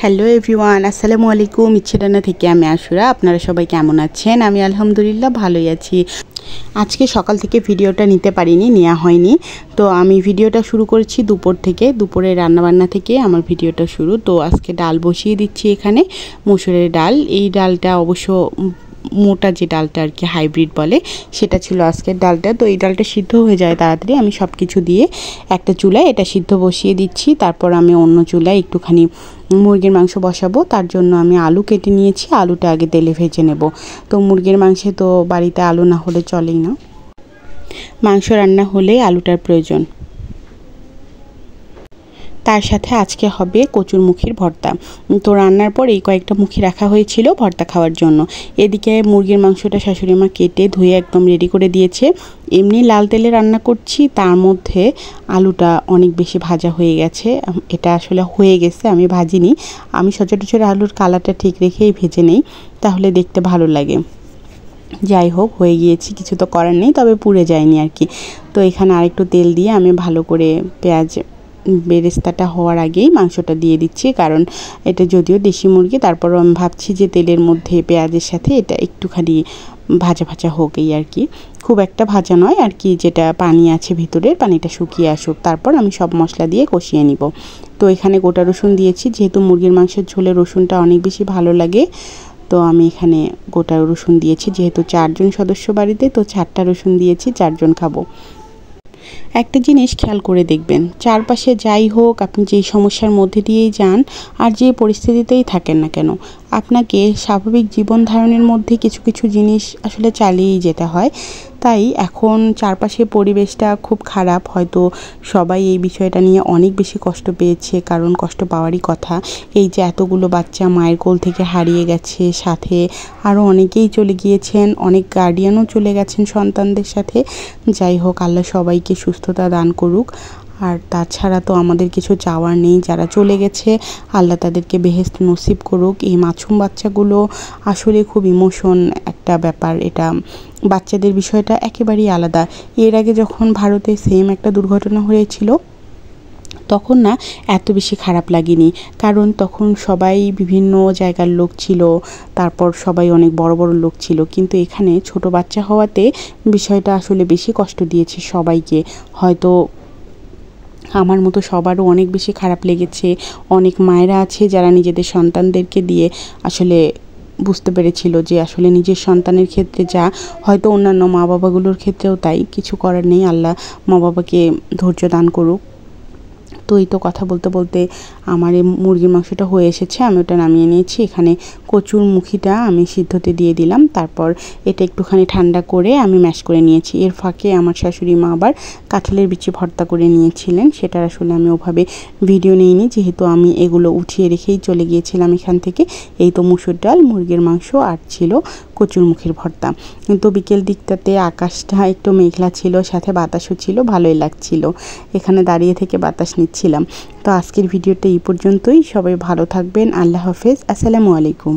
Hello everyone, আসসালামু আলাইকুম। ইচ্ছে রান্না থেকে আমি আশুরা। আপনারা সবাই কেমন আছেন? আমি আলহামদুলিল্লাহ ভালোই আছি। আজকে সকাল থেকে ভিডিওটা নিতে পারিনি, নেওয়া হয়নি। তো আমি ভিডিওটা শুরু করেছি দুপুর থেকে, দুপুরে রান্নাবান্না থেকে আমার ভিডিওটা শুরু। তো আজকে ডাল বসিয়ে দিচ্ছি এখানে, মসুরের ডাল। এই ডালটা অবশ্য মোটা যে ডালটা আর কি হাইব্রিড বলে, সেটা ছিল আজকের ডালটা। তো এই ডালটা সিদ্ধ হয়ে যায় তাড়াতাড়ি। আমি সব কিছু দিয়ে একটা চুলায় এটা সিদ্ধ বসিয়ে দিচ্ছি। তারপর আমি অন্য চুলায় একটুখানি মুরগির মাংস বসাবো। তার জন্য আমি আলু কেটে নিয়েছি, আলুটা আগে তেলে ভেজে নেব। তো মুরগির মাংসে তো বাড়িতে আলু না হলে চলেই না, মাংস রান্না হলে আলুটার প্রয়োজন। তার সাথে আজকে হবে কচুরমুখির ভর্তা। তো রান্নার পর এই কয়েকটা মুখি রাখা হয়েছিল ভর্তা খাওয়ার জন্য। এদিকে মুরগির মাংসটা শাশুড়ি মা কেটে ধুয়ে একদম রেডি করে দিয়েছে। এমনি লাল তেলে রান্না করছি, তার মধ্যে আলুটা অনেক বেশি ভাজা হয়ে গেছে। এটা আসলে হয়ে গেছে, আমি ভাজিনি। আমি সচরাচর আলুর কালারটা ঠিক রেখেই ভেজে নেই, তাহলে দেখতে ভালো লাগে। যাই হোক, হয়ে গিয়েছি, কিছু তো করার নেই, তবে পুড়ে যায়নি আর কি। তো এখানে আরেকটু তেল দিয়ে আমি ভালো করে পেঁয়াজ বেরেস্তাটা হওয়ার আগেই মাংসটা দিয়ে দিচ্ছি, কারণ এটা যদিও দেশি মুরগি, তারপরও আমি ভাবছি যে তেলের মধ্যে পেঁয়াজের সাথে এটা একটুখানি ভাজা ভাজা হোক, এই আর কি। খুব একটা ভাজা নয় আর কি, যেটা পানি আছে ভিতরের পানিটা শুকিয়ে আসুক। তারপর আমি সব মশলা দিয়ে কষিয়ে নিব। তো এখানে গোটা রসুন দিয়েছি, যেহেতু মুরগির মাংসের ঝোলে রসুনটা অনেক বেশি ভালো লাগে। তো আমি এখানে গোটা রসুন দিয়েছি, যেহেতু 4 জন সদস্য বাড়িতে, তো 4টা রসুন দিয়েছি, 4 জন খাবো। একটা জিনিস খেয়াল করে দেখবেন, চারপাশে যাই হোক, আপনি যেই সমস্যার মধ্যে দিয়েই যান আর যে পরিস্থিতিতেই থাকেন না কেন, আপনাকে স্বাভাবিক জীবন ধারণের মধ্যে কিছু কিছু জিনিস আসলে চালিয়েই যেতে হয়। তাই এখন চারপাশে পরিবেশটা খুব খারাপ, হয়তো সবাই এই বিষয়টা নিয়ে অনেক বেশি কষ্ট পেয়েছে, কারণ কষ্ট পাওয়ারই কথা। এই যে এতগুলো বাচ্চা মায়ের কোল থেকে হারিয়ে গেছে, সাথে আরও অনেকেই চলে গিয়েছেন, অনেক গার্ডিয়ানও চলে গেছেন সন্তানদের সাথে। যাই হোক, আল্লাহ সবাইকে সুস্থতা দান করুক। আর তাছাড়া তো আমাদের কিছু চাওয়ার নেই। যারা চলে গেছে, আল্লাহ তাদেরকে বেহেশত নসিব করুক। এই মাসুম বাচ্চাগুলো আসলে খুব ইমোশন একটা ব্যাপার। এটা বাচ্চাদের বিষয়টা একেবারেই আলাদা। এর আগে যখন ভারতে সেম একটা দুর্ঘটনা হয়েছিল, তখন না এত বেশি খারাপ লাগেনি, কারণ তখন সবাই বিভিন্ন জায়গার লোক ছিল, তারপর সবাই অনেক বড় বড় লোক ছিল। কিন্তু এখানে ছোট বাচ্চা হওয়াতে বিষয়টা আসলে বেশি কষ্ট দিয়েছে সবাইকে। হয়তো আমার মতো সবারও অনেক বেশি খারাপ লেগেছে। অনেক মায়েরা আছে যারা নিজেদের সন্তানদেরকে দিয়ে আসলে বুঝতে পেরেছিল যে আসলে নিজের সন্তানের ক্ষেত্রে যা, হয়তো অন্যান্য মা বাবাগুলোর ক্ষেত্রেও তাই। কিছু করার নেই, আল্লাহ মা বাবাকে ধৈর্য দান করুক। তো এই তো কথা বলতে বলতে আমার এই মুরগির মাংসটা হয়ে এসেছে, আমি ওটা নামিয়ে নিয়েছি। এখানে কচুর মুখিটা আমি সিদ্ধতে দিয়ে দিলাম, তারপর এটা একটুখানি ঠান্ডা করে আমি ম্যাশ করে নিয়েছি। এর ফাঁকে আমার শাশুড়ি মা আবার কাঁঠালের বিচি ভর্তা করে নিয়েছিলেন, সেটার আসলে আমি ওভাবে ভিডিও নিইনি, যেহেতু আমি এগুলো উঠিয়ে রেখেই চলে গিয়েছিলাম এখান থেকে। এই তো মুসুর ডাল, মুরগির মাংস আর ছিল কচুর মুখির ভর্তা। কিন্তু বিকেল দিকটাতে আকাশটা একটু মেঘলা ছিল, সাথে বাতাসও ছিল, ভালোই লাগছিল। এখানে দাঁড়িয়ে থেকে বাতাস নিচ্ছিলাম। তো আজকের ভিডিওটা এই পর্যন্তই। সবাই ভালো থাকবেন। আল্লাহ হাফেজ। আসসালামু আলাইকুম।